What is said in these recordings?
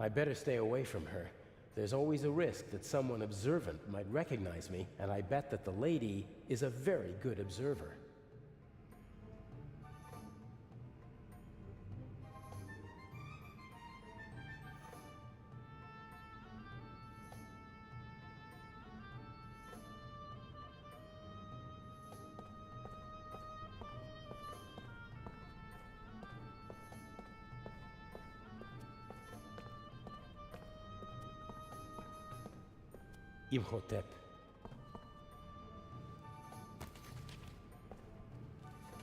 I better stay away from her. There's always a risk that someone observant might recognize me, and I bet that the lady is a very good observer. Imhotep.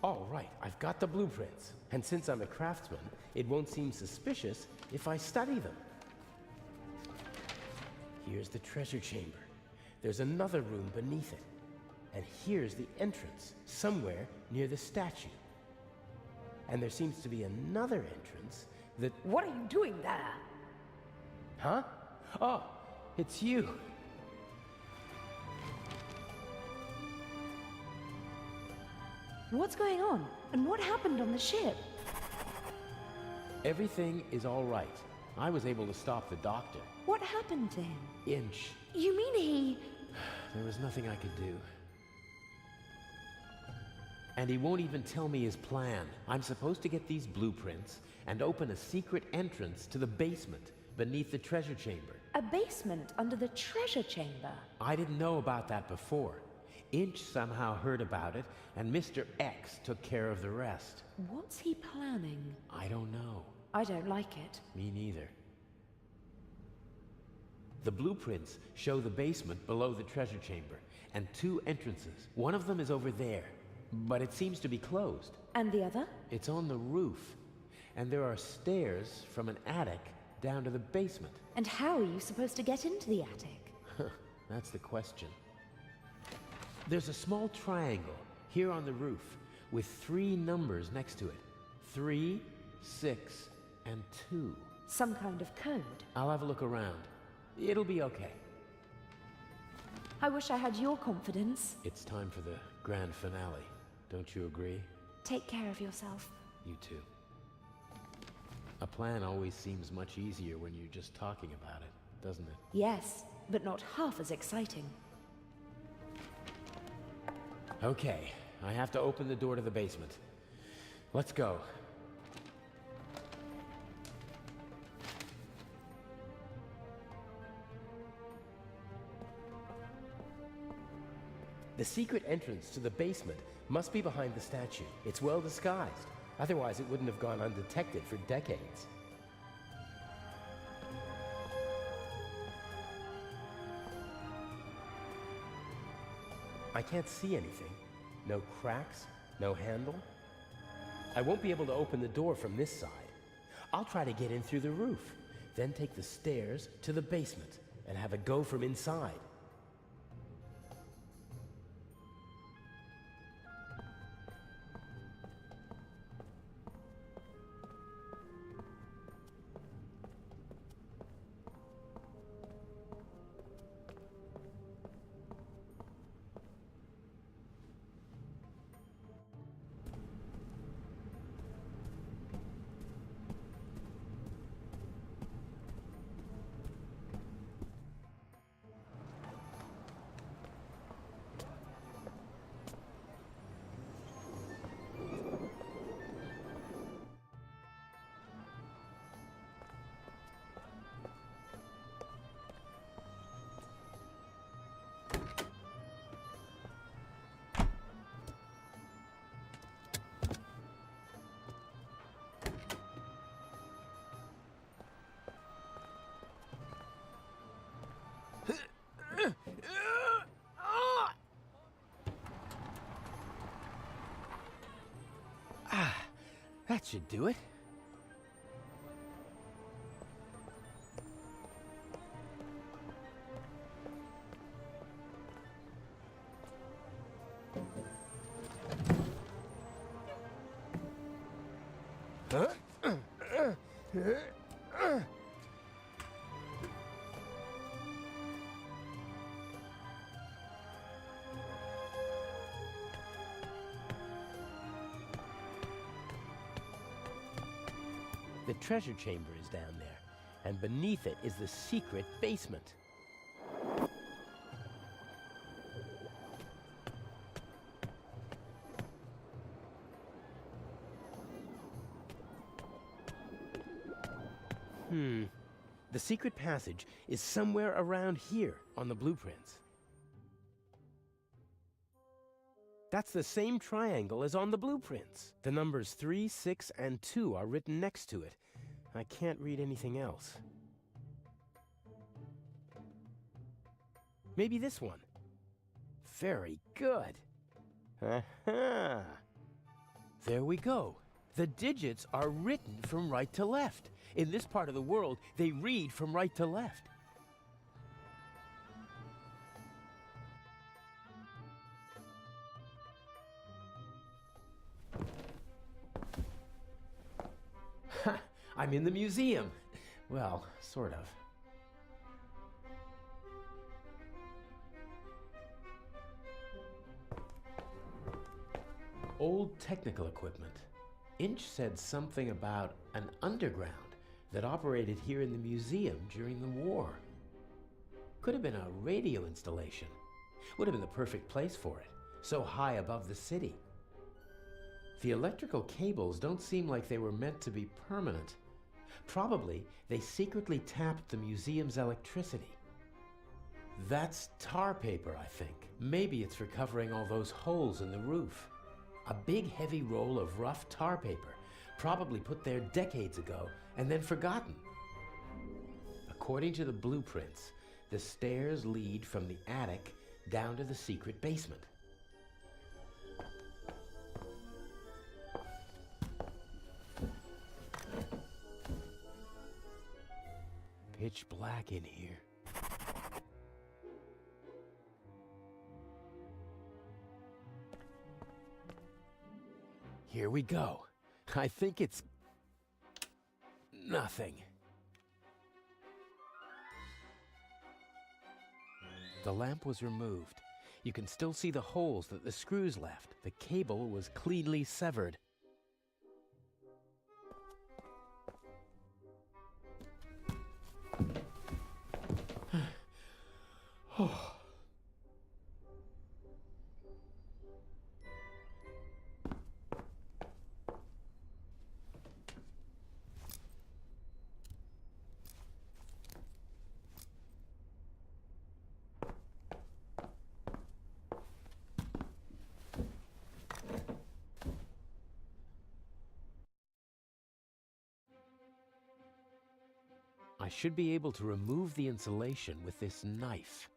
All right, I've got the blueprints. And since I'm a craftsman, it won't seem suspicious if I study them. Here's the treasure chamber. There's another room beneath it. And here's the entrance, somewhere near the statue. And there seems to be another entrance that... What are you doing there? Huh? Oh, it's you. What's going on? And what happened on the ship? Everything is all right. I was able to stop the doctor. What happened to him? Inch. You mean he... There was nothing I could do. And he won't even tell me his plan. I'm supposed to get these blueprints and open a secret entrance to the basement beneath the treasure chamber. A basement under the treasure chamber? I didn't know about that before. Inch somehow heard about it, and Mr. X took care of the rest. What's he planning? I don't know. I don't like it. Me neither. The blueprints show the basement below the treasure chamber, and two entrances. One of them is over there, but it seems to be closed. And the other? It's on the roof, and there are stairs from an attic down to the basement. And how are you supposed to get into the attic? That's the question. There's a small triangle here on the roof with 3 numbers next to it. 3, 6, and 2. Some kind of code. I'll have a look around. It'll be okay. I wish I had your confidence. It's time for the grand finale. Don't you agree? Take care of yourself. You too. A plan always seems much easier when you're just talking about it, doesn't it? Yes, but not half as exciting. Okay, I have to open the door to the basement. Let's go. The secret entrance to the basement must be behind the statue. It's well disguised. Otherwise, it wouldn't have gone undetected for decades. I can't see anything. No cracks, no handle. I won't be able to open the door from this side. I'll try to get in through the roof, then take the stairs to the basement and have a go from inside. That should do it. The treasure chamber is down there, and beneath it is the secret basement. The secret passage is somewhere around here on the blueprints. That's the same triangle as on the blueprints. The numbers 3, 6, and 2 are written next to it. I can't read anything else. Maybe this one. Very good. Aha! There we go. The digits are written from right to left. In this part of the world, they read from right to left. Ha! I'm in the museum. Well, sort of. Old technical equipment. Inch said something about an underground that operated here in the museum during the war. Could have been a radio installation. Would have been the perfect place for it, so high above the city. The electrical cables don't seem like they were meant to be permanent. Probably they secretly tapped the museum's electricity. That's tar paper, I think. Maybe it's for covering all those holes in the roof. A big heavy roll of rough tar paper, probably put there decades ago and then forgotten. According to the blueprints, the stairs lead from the attic down to the secret basement. Pitch black in here. Here we go. I think it's nothing. The lamp was removed. You can still see the holes that the screws left. The cable was cleanly severed. Oh. I should be able to remove the insulation with this knife.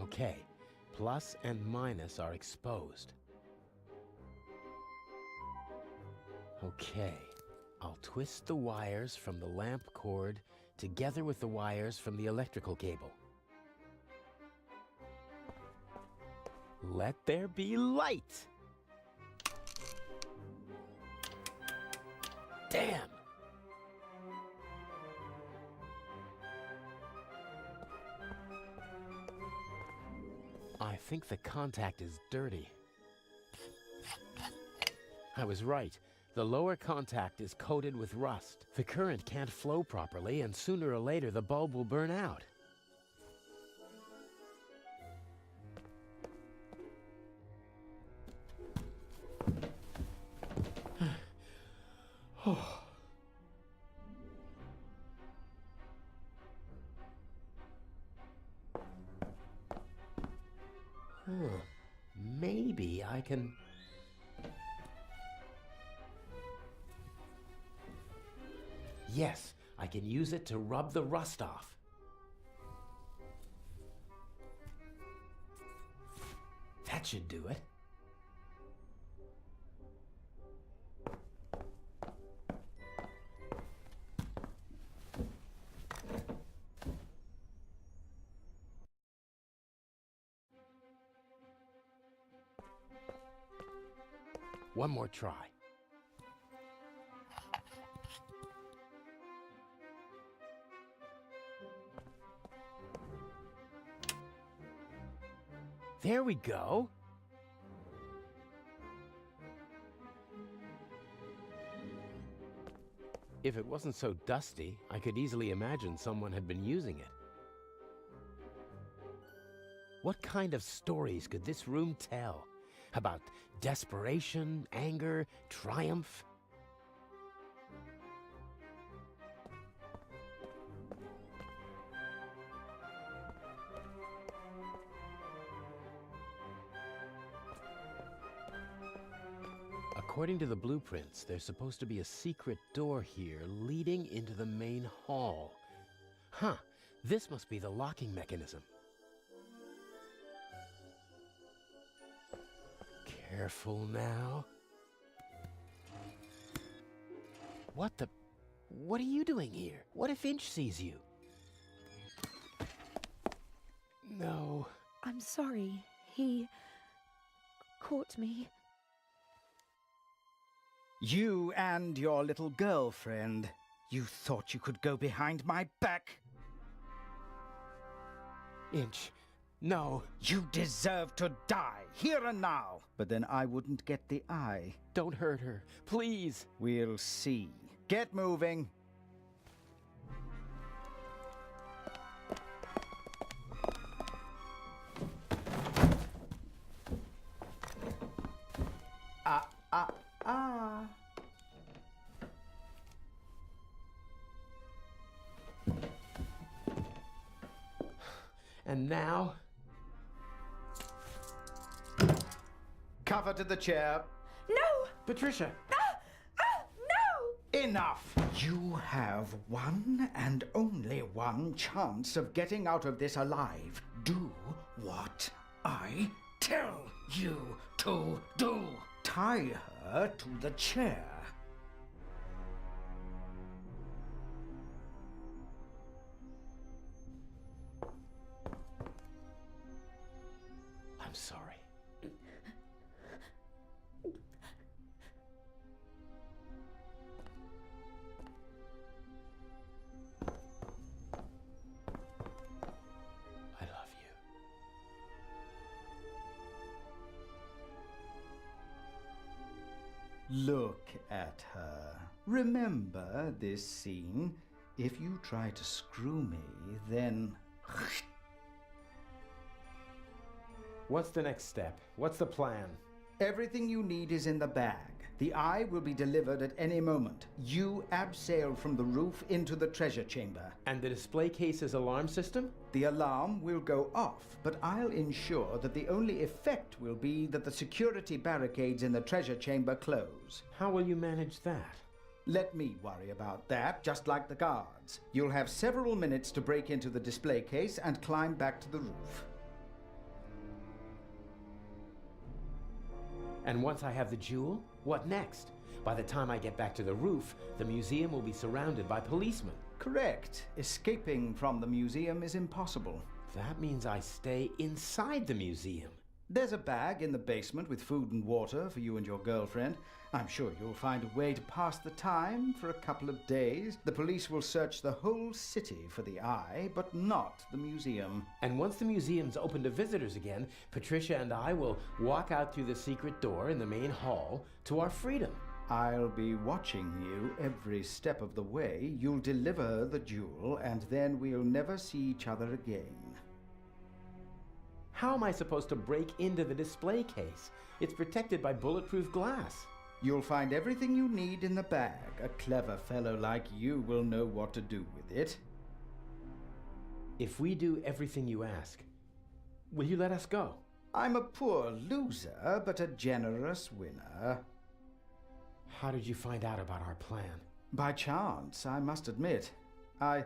Okay, plus and minus are exposed. Okay, I'll twist the wires from the lamp cord together with the wires from the electrical cable. Let there be light! Damn! I think the contact is dirty. I was right. The lower contact is coated with rust. The current can't flow properly, and sooner or later the bulb will burn out. Oh. Maybe I can... Yes, I can use it to rub the rust off. That should do it. One more try. There we go. If it wasn't so dusty, I could easily imagine someone had been using it. What kind of stories could this room tell? About desperation, anger, triumph? According to the blueprints, there's supposed to be a secret door here leading into the main hall. Huh, this must be the locking mechanism. Careful now. What the... What are you doing here? What if Inch sees you? No. I'm sorry. He caught me. You and your little girlfriend. You thought you could go behind my back? Inch, no. You deserve to die, here and now. But then I wouldn't get the eye. Don't hurt her, please. We'll see. Get moving. And now? Cover to the chair. No! Patricia! No! Enough! You have one and only one chance of getting out of this alive. Do what I tell you to do. Tie her to the chair. I'm sorry. I love you. Look at her. Remember this scene? If you try to screw me, then... What's the next step? What's the plan? Everything you need is in the bag. The eye will be delivered at any moment. You abseil from the roof into the treasure chamber. And the display case's alarm system? The alarm will go off, but I'll ensure that the only effect will be that the security barricades in the treasure chamber close. How will you manage that? Let me worry about that, just like the guards. You'll have several minutes to break into the display case and climb back to the roof. And once I have the jewel, what next? By the time I get back to the roof, the museum will be surrounded by policemen. Correct. Escaping from the museum is impossible. That means I stay inside the museum. There's a bag in the basement with food and water for you and your girlfriend. I'm sure you'll find a way to pass the time for a couple of days. The police will search the whole city for the eye, but not the museum. And once the museum's open to visitors again, Patricia and I will walk out through the secret door in the main hall to our freedom. I'll be watching you every step of the way. You'll deliver the jewel, and then we'll never see each other again. How am I supposed to break into the display case? It's protected by bulletproof glass. You'll find everything you need in the bag. A clever fellow like you will know what to do with it. If we do everything you ask, will you let us go? I'm a poor loser, but a generous winner. How did you find out about our plan? By chance, I must admit. I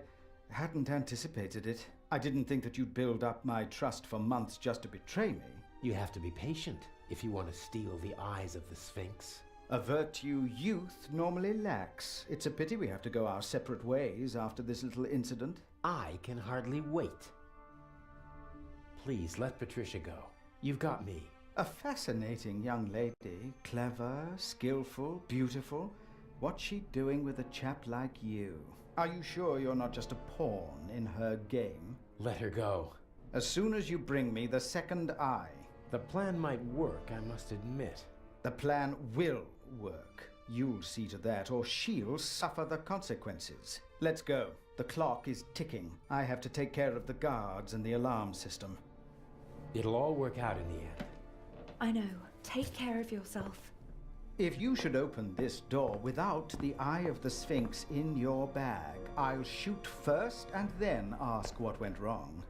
hadn't anticipated it. I didn't think that you'd build up my trust for months just to betray me. You have to be patient if you want to steal the eyes of the Sphinx. A virtue youth normally lacks. It's a pity we have to go our separate ways after this little incident. I can hardly wait. Please let Patricia go. You've got me. A fascinating young lady. Clever, skillful, beautiful. What's she doing with a chap like you? Are you sure you're not just a pawn in her game? Let her go. As soon as you bring me the second eye, The plan might work, I must admit. The plan will work. You'll see to that, or she'll suffer the consequences. Let's go. The clock is ticking. I have to take care of the guards and the alarm system. It'll all work out in the end. I know. Take care of yourself. If you should open this door without the Eye of the Sphinx in your bag, I'll shoot first and then ask what went wrong.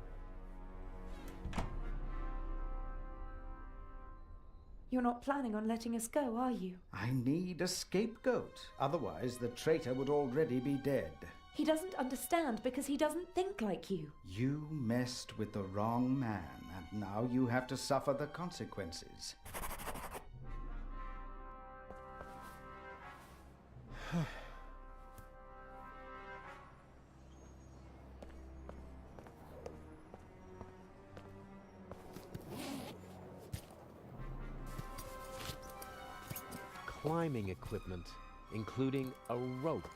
You're not planning on letting us go, are you? I need a scapegoat. Otherwise, the traitor would already be dead. He doesn't understand because he doesn't think like you. You messed with the wrong man, and now you have to suffer the consequences. Climbing equipment, including a rope,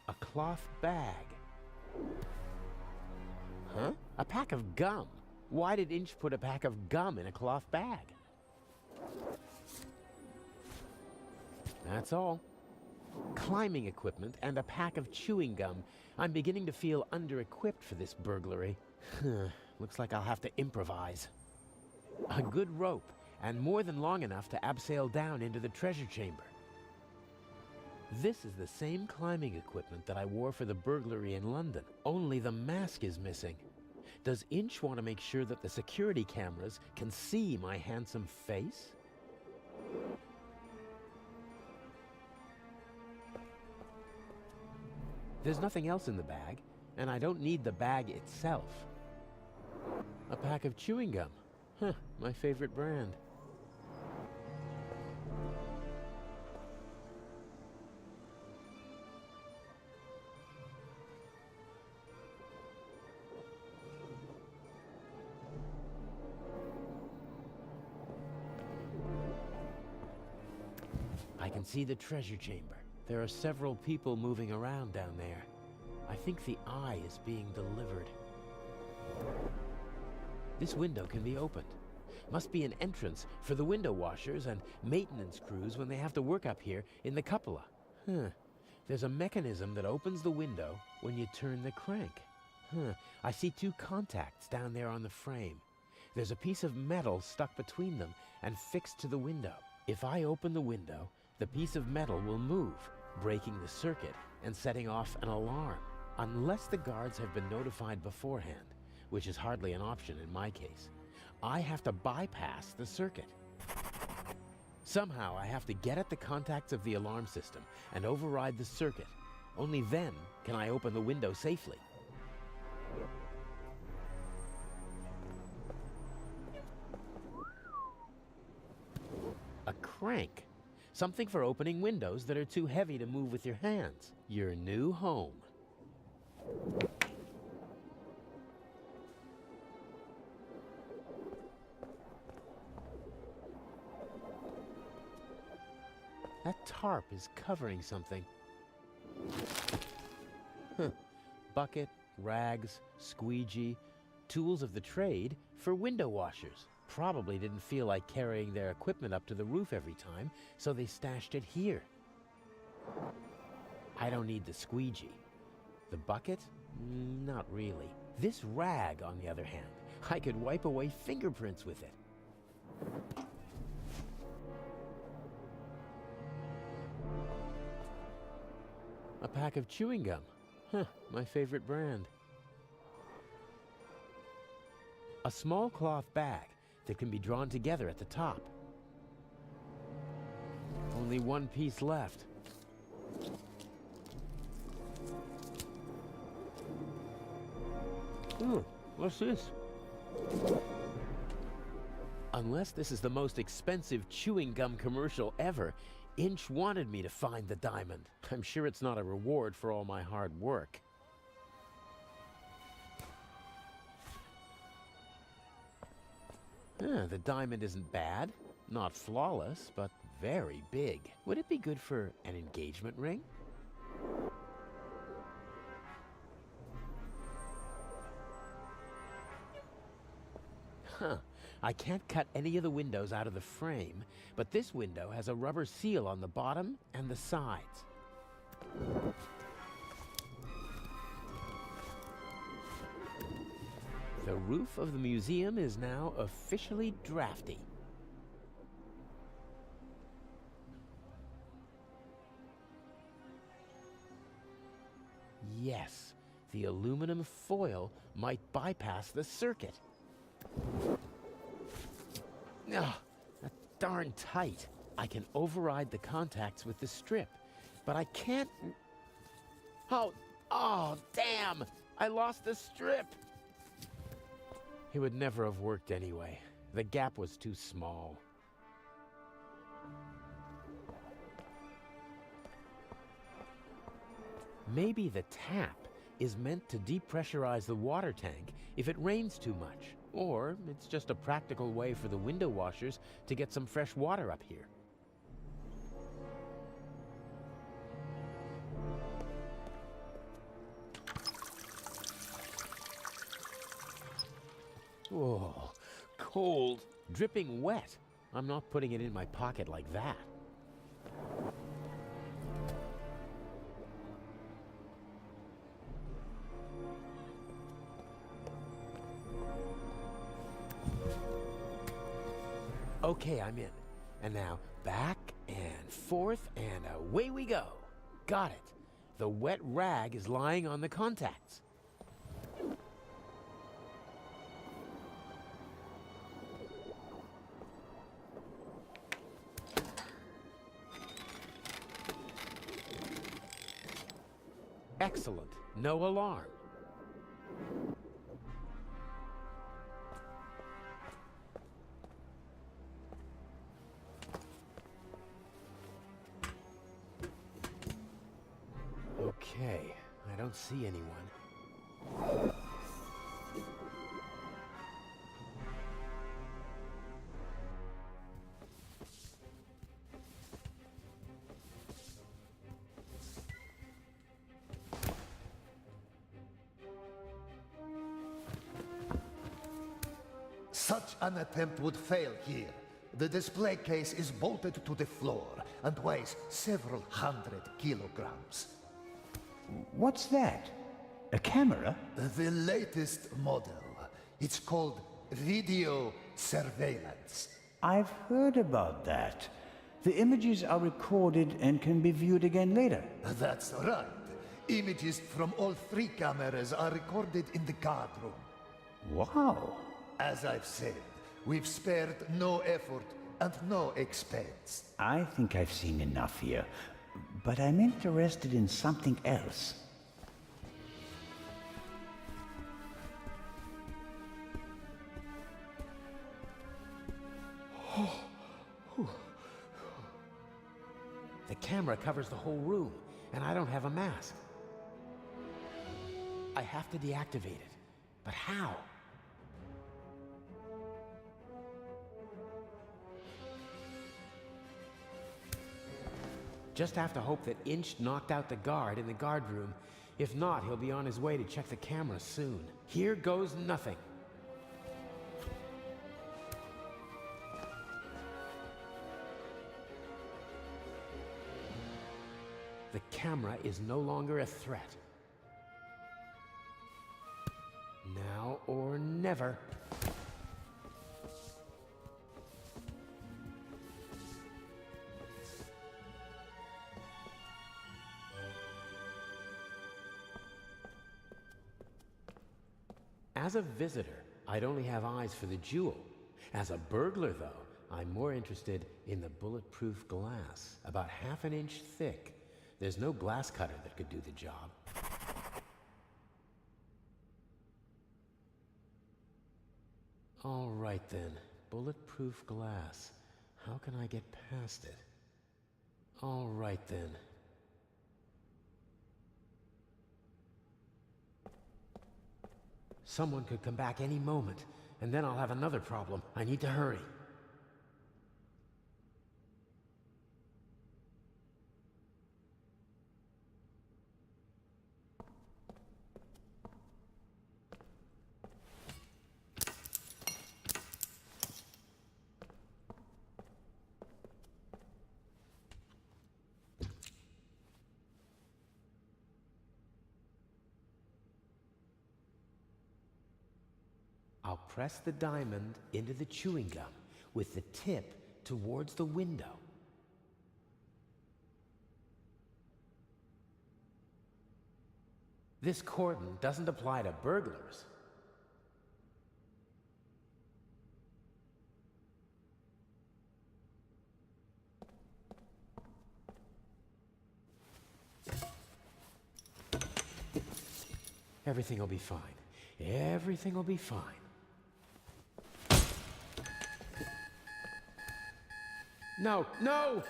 a cloth bag. Huh? A pack of gum? Why did Inch put a pack of gum in a cloth bag? That's all. Climbing equipment and a pack of chewing gum. I'm beginning to feel under-equipped for this burglary. Looks like I'll have to improvise. A good rope, and more than long enough to abseil down into the treasure chamber. This is the same climbing equipment that I wore for the burglary in London, only the mask is missing. Does Inch want to make sure that the security cameras can see my handsome face? There's nothing else in the bag, and I don't need the bag itself. A pack of chewing gum. Huh, my favorite brand. I can see the treasure chamber. There are several people moving around down there. I think the eye is being delivered. This window can be opened. Must be an entrance for the window washers and maintenance crews when they have to work up here in the cupola. There's a mechanism that opens the window when you turn the crank. I see two contacts down there on the frame. There's a piece of metal stuck between them and fixed to the window. If I open the window, the piece of metal will move, breaking the circuit and setting off an alarm. Unless the guards have been notified beforehand, which is hardly an option in my case, I have to bypass the circuit. Somehow I have to get at the contacts of the alarm system and override the circuit. Only then can I open the window safely. A crank. Something for opening windows that are too heavy to move with your hands. Your new home. That tarp is covering something. Bucket, rags, squeegee, tools of the trade for window washers. Probably didn't feel like carrying their equipment up to the roof every time, so they stashed it here. I don't need the squeegee. The bucket? Not really. This rag, on the other hand, I could wipe away fingerprints with it. A pack of chewing gum. My favorite brand. A small cloth bag that can be drawn together at the top. Only one piece left. What's this? Unless this is the most expensive chewing gum commercial ever, Inch wanted me to find the diamond. I'm sure it's not a reward for all my hard work. The diamond isn't bad. Not flawless, but very big. Would it be good for an engagement ring? I can't cut any of the windows out of the frame, but this window has a rubber seal on the bottom and the sides. The roof of the museum is now officially drafty. Yes, the aluminum foil might bypass the circuit. Ugh, that's darn tight. I can override the contacts with the strip, but I can't... Oh, damn! I lost the strip! It would never have worked anyway. The gap was too small. Maybe the tap is meant to depressurize the water tank if it rains too much. Or it's just a practical way for the window washers to get some fresh water up here. Oh, cold, dripping wet. I'm not putting it in my pocket like that. Okay, I'm in. And now back and forth and away we go. Got it. The wet rag is lying on the contacts. Excellent. No alarm. Okay, I don't see anyone. Such an attempt would fail here. The display case is bolted to the floor and weighs several hundred kilograms. What's that? A camera? The latest model. It's called video surveillance. I've heard about that. The images are recorded and can be viewed again later. That's right. Images from all 3 cameras are recorded in the guard room. Wow. As I've said, we've spared no effort and no expense. I think I've seen enough here, but I'm interested in something else. The camera covers the whole room, and I don't have a mask. I have to deactivate it, but how? Just have to hope that Inch knocked out the guard in the guard room. If not, he'll be on his way to check the camera soon. Here goes nothing. The camera is no longer a threat. Now or never. As a visitor, I'd only have eyes for the jewel. As a burglar, though, I'm more interested in the bulletproof glass, about half an inch thick. There's no glass cutter that could do the job. All right then, bulletproof glass. How can I get past it? All right then. Someone could come back any moment, and then I'll have another problem. I need to hurry. I'll press the diamond into the chewing gum with the tip towards the window. This cordon doesn't apply to burglars. Everything will be fine. Everything will be fine. No, no!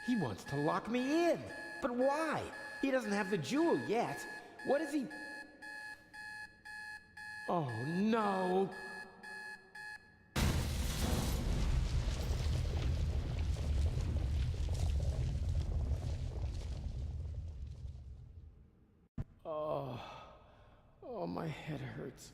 He wants to lock me in. But why? He doesn't have the jewel yet. What is he... Oh, no! Oh, my head hurts.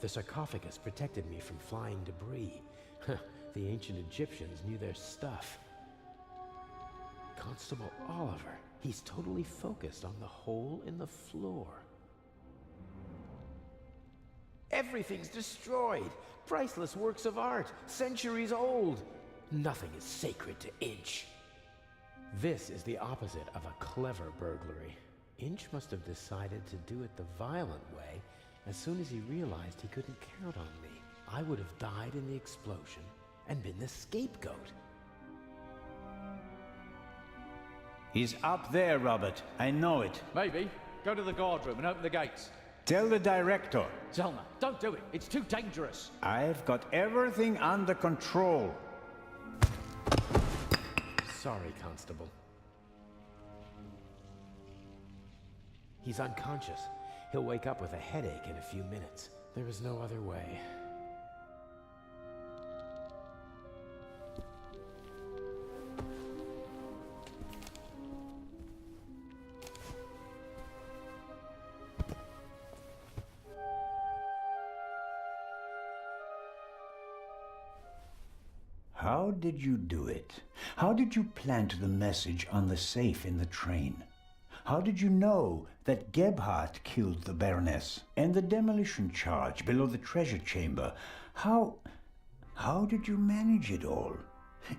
The sarcophagus protected me from flying debris. The ancient Egyptians knew their stuff. Constable Oliver, he's totally focused on the hole in the floor. Everything's destroyed. Priceless works of art, centuries old. Nothing is sacred to Inch. This is the opposite of a clever burglary. Inch must have decided to do it the violent way as soon as he realized he couldn't count on me. I would have died in the explosion and been the scapegoat. He's up there, Robert. I know it. Maybe. Go to the guard room and open the gates. Tell the director. Zelma, don't do it. It's too dangerous. I've got everything under control. Sorry, Constable. He's unconscious. He'll wake up with a headache in a few minutes. There is no other way. How did you do it? How did you plant the message on the safe in the train? How did you know that Gebhardt killed the Baroness and the demolition charge below the treasure chamber? How did you manage it all?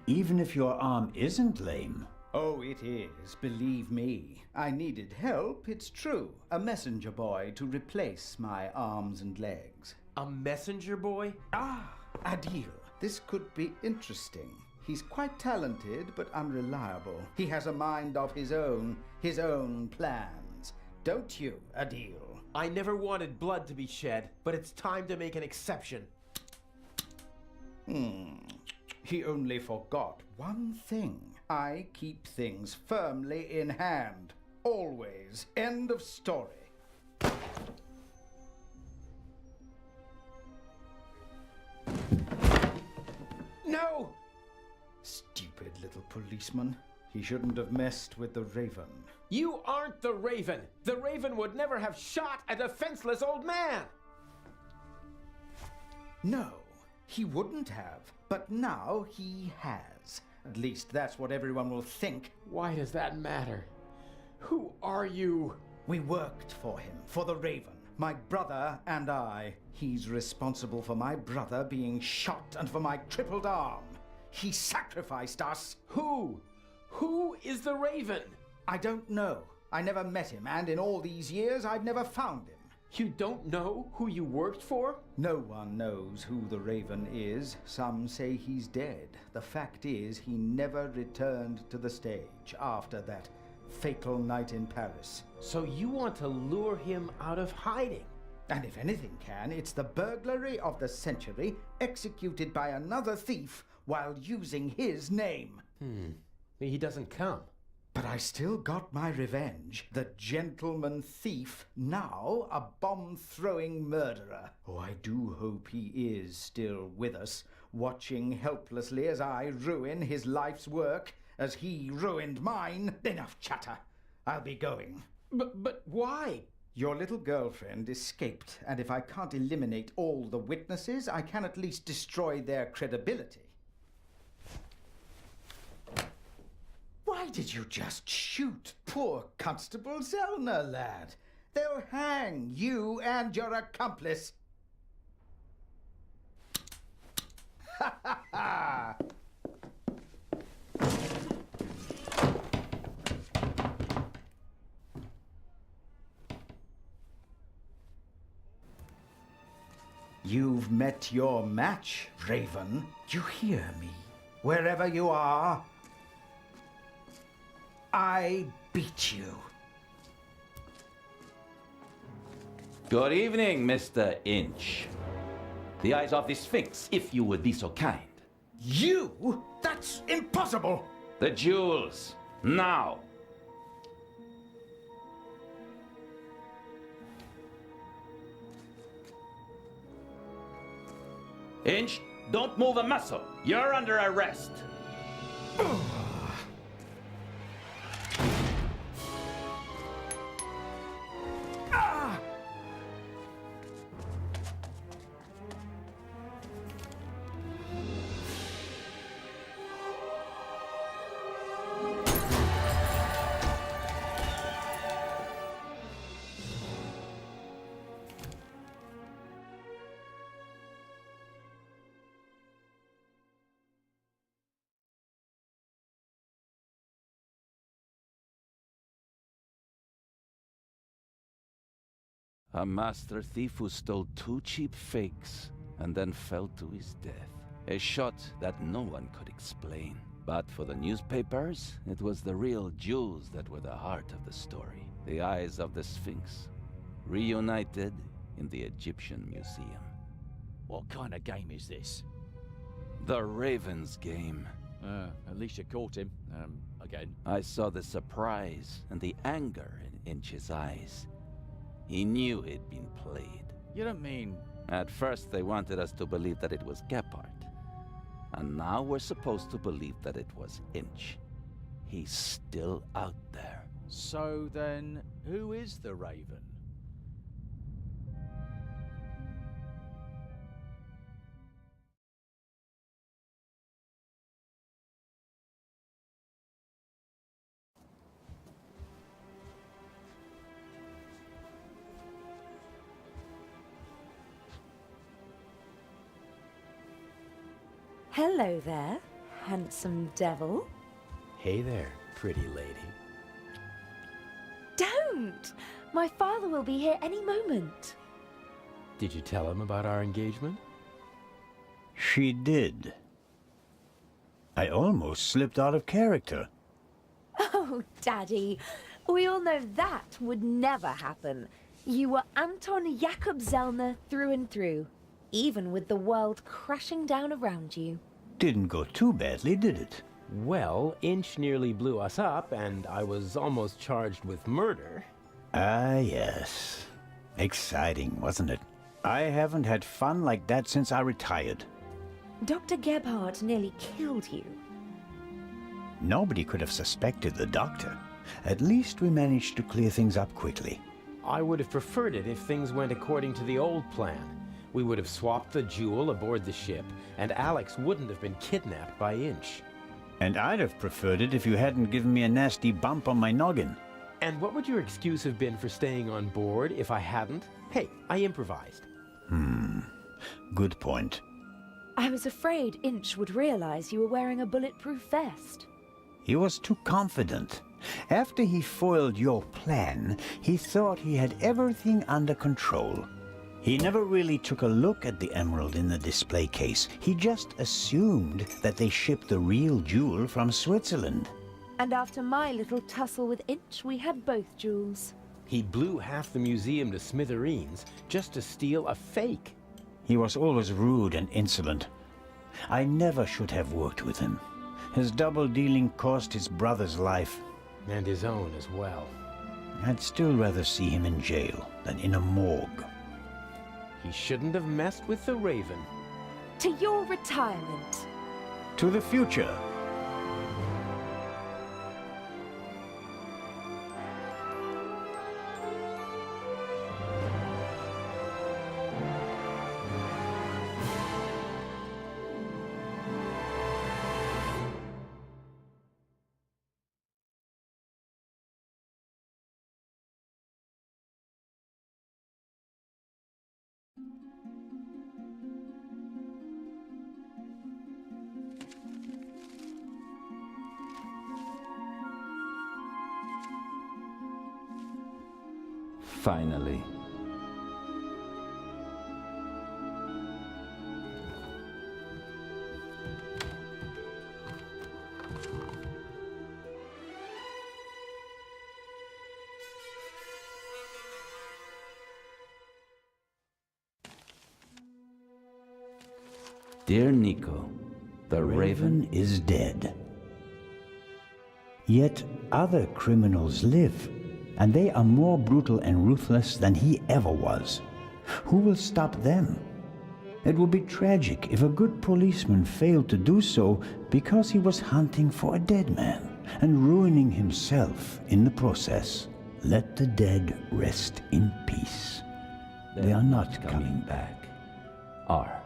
Even if your arm isn't lame. Oh, it is, believe me. I needed help, it's true. A messenger boy to replace my arms and legs. A messenger boy? Ah, Adil. This could be interesting. He's quite talented, but unreliable. He has a mind of his own plans. Don't you, Adil? I never wanted blood to be shed, but it's time to make an exception. He only forgot one thing. I keep things firmly in hand. Always. End of story. No! Stupid little policeman. He shouldn't have messed with the Raven. You aren't the Raven! The Raven would never have shot a defenseless old man! No, he wouldn't have. But now he has. At least that's what everyone will think. Why does that matter? Who are you? We worked for him, for the Raven. My brother and I. He's responsible for my brother being shot and for my crippled arm. He sacrificed us. Who? Who is the Raven? I don't know. I never met him, and in all these years, I've never found him. You don't know who you worked for? No one knows who the Raven is. Some say he's dead. The fact is, he never returned to the stage after that fatal night in Paris. So you want to lure him out of hiding? And if anything can, it's the burglary of the century executed by another thief while using his name. He doesn't come. But I still got my revenge. The gentleman thief, now a bomb-throwing murderer. Oh, I do hope he is still with us, watching helplessly as I ruin his life's work, as he ruined mine. Enough chatter. I'll be going. But why? Your little girlfriend escaped, and if I can't eliminate all the witnesses, I can at least destroy their credibility. Why did you just shoot poor Constable Zellner, lad? They'll hang you and your accomplice. Ha ha ha! You've met your match, Raven. You hear me? Wherever you are, I beat you. Good evening, Mr. Inch. The eyes of the Sphinx, if you would be so kind. You? That's impossible! The jewels, now! Inch, don't move a muscle. You're under arrest. A master thief who stole 2 cheap fakes and then fell to his death. A shot that no one could explain. But for the newspapers, it was the real jewels that were the heart of the story. The eyes of the Sphinx, reunited in the Egyptian Museum. What kind of game is this? The Raven's game. At least you caught him. Again. I saw the surprise and the anger in Inch's eyes. He knew he'd been played. You don't mean... At first they wanted us to believe that it was Gebhardt. And now we're supposed to believe that it was Inch. He's still out there. So then, who is the Raven? Hello there, handsome devil. Hey there, pretty lady. Don't! My father will be here any moment. Did you tell him about our engagement? She did. I almost slipped out of character. Oh, Daddy, we all know that would never happen. You were Anton Jakob Zellner through and through, even with the world crashing down around you. Didn't go too badly, did it? Well, Inch nearly blew us up, and I was almost charged with murder. Ah, yes. Exciting, wasn't it? I haven't had fun like that since I retired. Dr. Gebhardt nearly killed you. Nobody could have suspected the doctor. At least we managed to clear things up quickly. I would have preferred it if things went according to the old plan. We would have swapped the jewel aboard the ship, and Alex wouldn't have been kidnapped by Inch. And I'd have preferred it if you hadn't given me a nasty bump on my noggin. And what would your excuse have been for staying on board if I hadn't? Hey, I improvised. Good point. I was afraid Inch would realize you were wearing a bulletproof vest. He was too confident. After he foiled your plan, he thought he had everything under control. He never really took a look at the emerald in the display case. He just assumed that they shipped the real jewel from Switzerland. And after my little tussle with Inch, we had both jewels. He blew half the museum to smithereens just to steal a fake. He was always rude and insolent. I never should have worked with him. His double-dealing cost his brother's life. And his own as well. I'd still rather see him in jail than in a morgue. He shouldn't have messed with the Raven. To your retirement. To the future. Finally. Dear Nico, the Raven is dead. Yet other criminals live, and they are more brutal and ruthless than he ever was. Who will stop them? It would be tragic if a good policeman failed to do so because he was hunting for a dead man and ruining himself in the process. Let the dead rest in peace. They are not coming back. R.